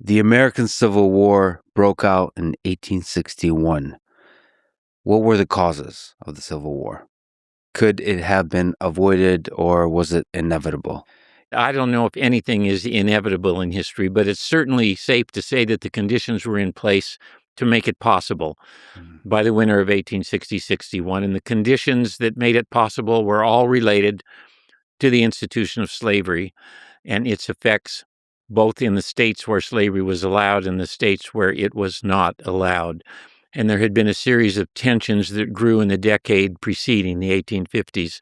The American Civil War broke out in 1861. What were the causes of the Civil War? Could it have been avoided, or was it inevitable? I don't know if anything is inevitable in history, but it's certainly safe to say that the conditions were in place to make it possible by the winter of 1860-61. And the conditions that made it possible were all related to the institution of slavery and its effects, both in the states where slavery was allowed and the states where it was not allowed. And there had been a series of tensions that grew in the decade preceding the 1850s.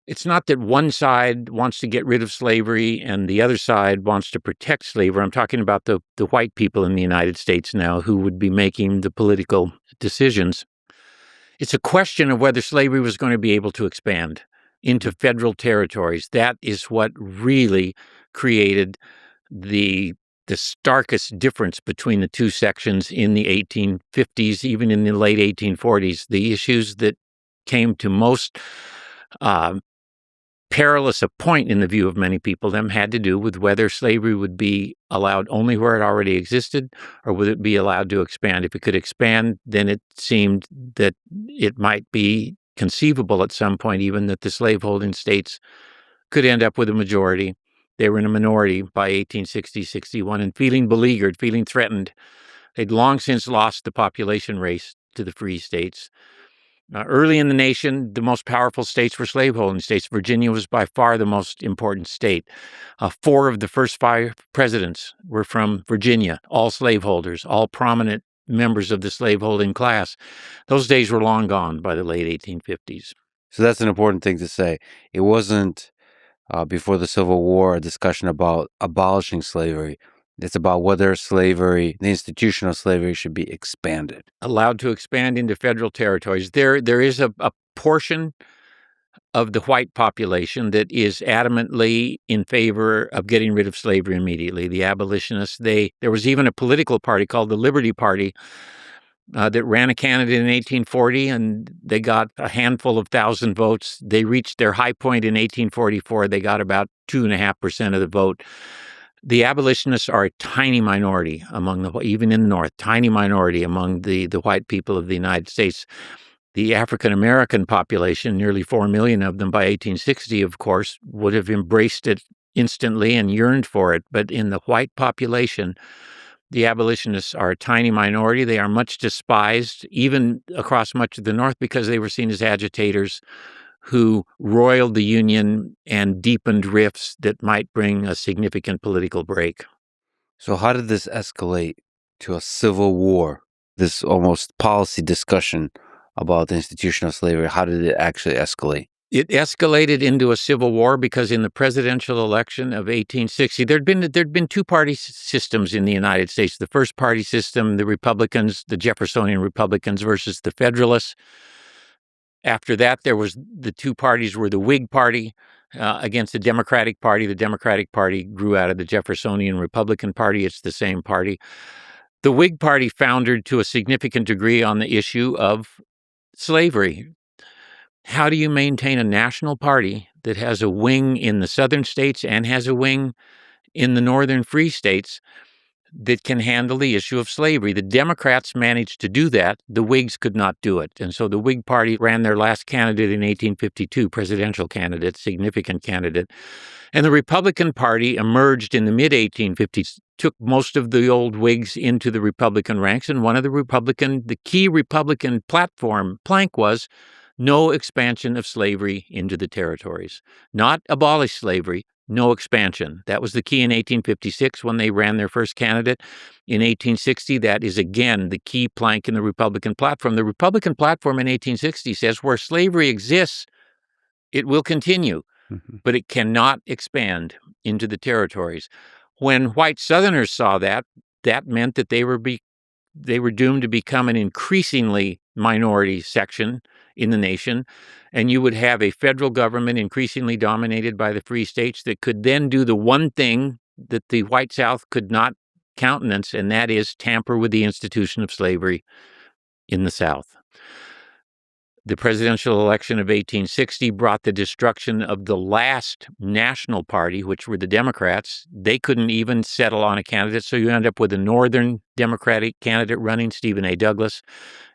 It's not that one side wants to get rid of slavery and the other side wants to protect slavery. I'm talking about the white people in the United States now who would be making the political decisions. It's a question of whether slavery was going to be able to expand into federal territories. That is what really created the starkest difference between the two sections in the 1850s, even in the late 1840s. The issues that came to most perilous a point in the view of many people them had to do with whether slavery would be allowed only where it already existed or would it be allowed to expand. If it could expand, then it seemed that it might be conceivable at some point even that the slaveholding states could end up with a majority. They were in a minority by 1860-61 and feeling beleaguered, feeling threatened. They'd long since lost the population race to the free states. Early in the nation, the most powerful states were slaveholding states. Virginia was by far the most important state. 4 of the first 5 presidents were from Virginia, all slaveholders, all prominent members of the slaveholding class. Those days were long gone by the late 1850s. So that's an important thing to say. It wasn't before the Civil War a discussion about abolishing slavery. It's about whether slavery, the institution of slavery, should be expanded. Allowed to expand into federal territories. There is a portion of the white population that is adamantly in favor of getting rid of slavery immediately. The abolitionists, there was even a political party called the Liberty Party that ran a candidate in 1840, and they got a handful of thousand votes. They reached their high point in 1844. They got about 2.5% of the vote. The abolitionists are a tiny minority even in the North, tiny minority among the white people of the United States. The African-American population, nearly 4 million of them by 1860, of course, would have embraced it instantly and yearned for it. But in the white population, the abolitionists are a tiny minority. They are much despised, even across much of the North, because they were seen as agitators who roiled the Union and deepened rifts that might bring a significant political break. So how did this escalate to a civil war, this almost policy discussion about the institution of slavery? How did it actually escalate? It escalated into a civil war because in the presidential election of 1860, there'd been two-party systems in the United States. The first party system, the Republicans, the Jeffersonian Republicans versus the Federalists. After that, there was the two parties were the Whig Party against the Democratic Party. The Democratic Party grew out of the Jeffersonian Republican Party. It's the same party. The Whig Party foundered to a significant degree on the issue of slavery. How do you maintain a national party that has a wing in the southern states and has a wing in the northern free states that can handle the issue of slavery? The Democrats managed to do that. The Whigs could not do it. And so the Whig Party ran their last candidate in 1852, presidential candidate, significant candidate. And the Republican Party emerged in the mid-1850s, took most of the old Whigs into the Republican ranks. And one of the key Republican platform plank was no expansion of slavery into the territories, not abolish slavery, no expansion. That was the key in 1856 when they ran their first candidate. In 1860, that is again the key plank in the Republican platform. The Republican platform in 1860 says where slavery exists, it will continue, but it cannot expand into the territories. When white Southerners saw that, that meant that they were doomed to become an increasingly minority section in the nation, and you would have a federal government increasingly dominated by the free states that could then do the one thing that the white South could not countenance, and that is tamper with the institution of slavery in the South. The presidential election of 1860 brought the destruction of the last national party, which were the Democrats. They couldn't even settle on a candidate, so you end up with a northern Democratic candidate running, Stephen A. Douglas,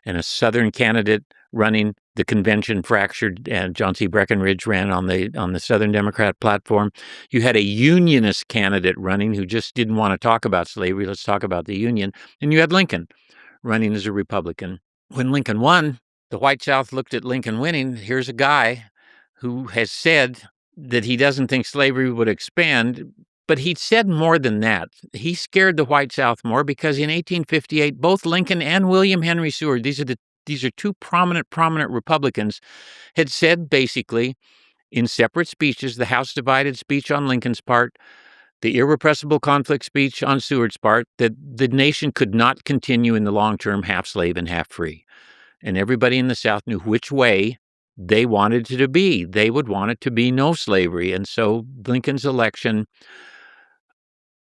and a southern candidate running. The convention fractured, and John C. Breckinridge ran on the Southern Democrat platform. You had a unionist candidate running who just didn't want to talk about slavery. Let's talk about the Union. And you had Lincoln running as a Republican. When Lincoln won, the white South looked at Lincoln winning. Here's a guy who has said that he doesn't think slavery would expand, but he'd said more than that. He scared the white South more because in 1858, both Lincoln and William Henry Seward, these are two prominent Republicans, had said basically in separate speeches, the House divided speech on Lincoln's part, the irrepressible conflict speech on Seward's part, that the nation could not continue in the long term half slave and half free. And everybody in the South knew which way they wanted it to be. They would want it to be no slavery. And so Lincoln's election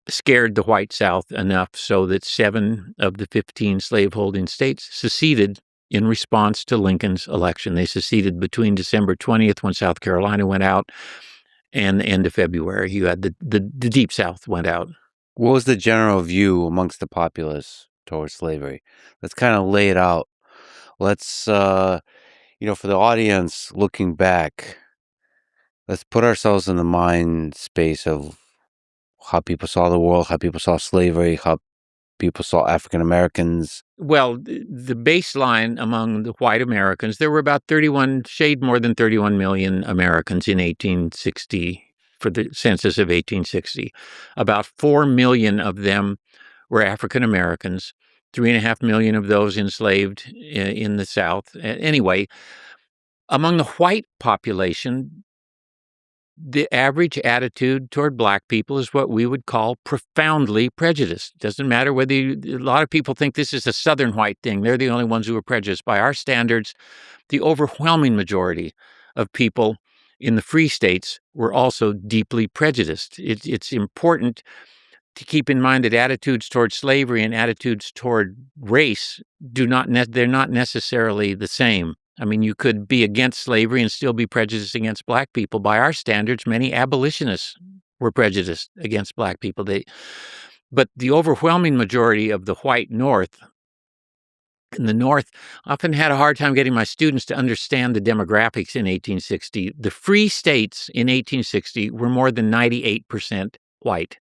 scared the white South enough so that 7 of the 15 slaveholding states seceded in response to Lincoln's election. They seceded between December 20th, when South Carolina went out, and the end of February. You had the Deep South went out. What was the general view amongst the populace towards slavery? Let's kind of lay it out. Let's, for the audience looking back, let's put ourselves in the mind space of how people saw the world, how people saw slavery, how people saw African Americans. Well, the baseline among the white Americans, there were about shade more than 31 million Americans in 1860 for the census of 1860. About 4 million of them were African Americans, 3.5 million of those enslaved in the South. Anyway, among the white population, the average attitude toward black people is what we would call profoundly prejudiced. Doesn't matter whether a lot of people think this is a Southern white thing. They're the only ones who are prejudiced. By our standards, the overwhelming majority of people in the free states were also deeply prejudiced. It's important to keep in mind that attitudes toward slavery and attitudes toward race they're not necessarily the same. I mean, you could be against slavery and still be prejudiced against black people. By our standards, many abolitionists were prejudiced against black people. But the overwhelming majority of the white North, in the North, often had a hard time getting my students to understand the demographics in 1860. The free states in 1860 were more than 98% white.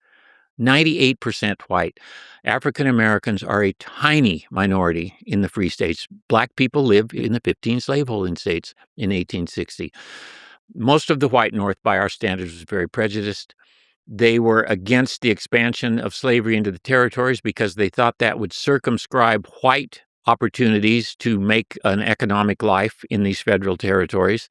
98% white. African Americans are a tiny minority in the free states. Black people live in the 15 slaveholding states in 1860. Most of the white North, by our standards, was very prejudiced. They were against the expansion of slavery into the territories because they thought that would circumscribe white opportunities to make an economic life in these federal territories.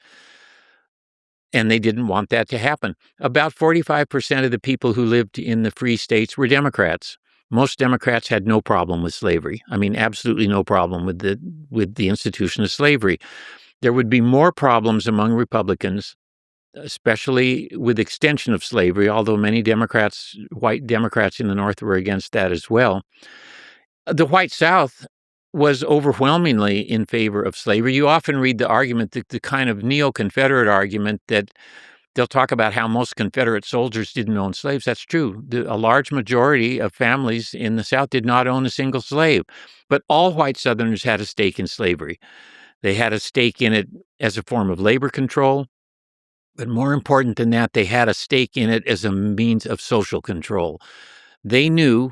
And they didn't want that to happen. About 45% of the people who lived in the free states were Democrats. Most Democrats had no problem with slavery. I mean, absolutely no problem with the institution of slavery. There would be more problems among Republicans, especially with extension of slavery, although many Democrats, white Democrats in the North, were against that as well. The white South was overwhelmingly in favor of slavery. You often read the argument, the kind of neo-Confederate argument, that they'll talk about how most Confederate soldiers didn't own slaves. That's true. A large majority of families in the South did not own a single slave, but all white Southerners had a stake in slavery. They had a stake in it as a form of labor control, but more important than that, they had a stake in it as a means of social control. They knew,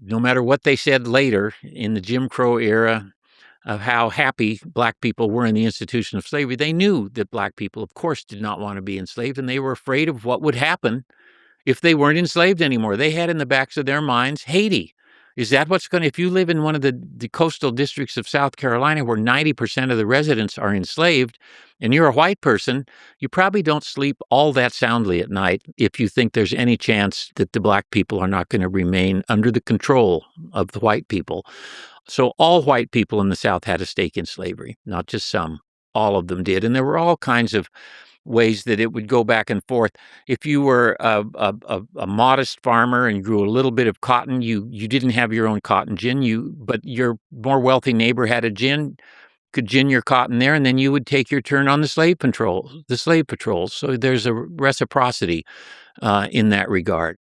no matter what they said later in the Jim Crow era, of how happy black people were in the institution of slavery, they knew that black people, of course, did not want to be enslaved, and they were afraid of what would happen if they weren't enslaved anymore. They had in the backs of their minds Haiti. Is that what's going to, if you live in one of the coastal districts of South Carolina where 90% of the residents are enslaved, and you're a white person, you probably don't sleep all that soundly at night if you think there's any chance that the black people are not going to remain under the control of the white people. So all white people in the South had a stake in slavery, not just some. All of them did. And there were all kinds of ways that it would go back and forth. If you were a modest farmer and grew a little bit of cotton, you didn't have your own cotton gin, but your more wealthy neighbor had a gin. could gin your cotton there, and then you would take your turn on the slave patrols. So there's a reciprocity in that regard.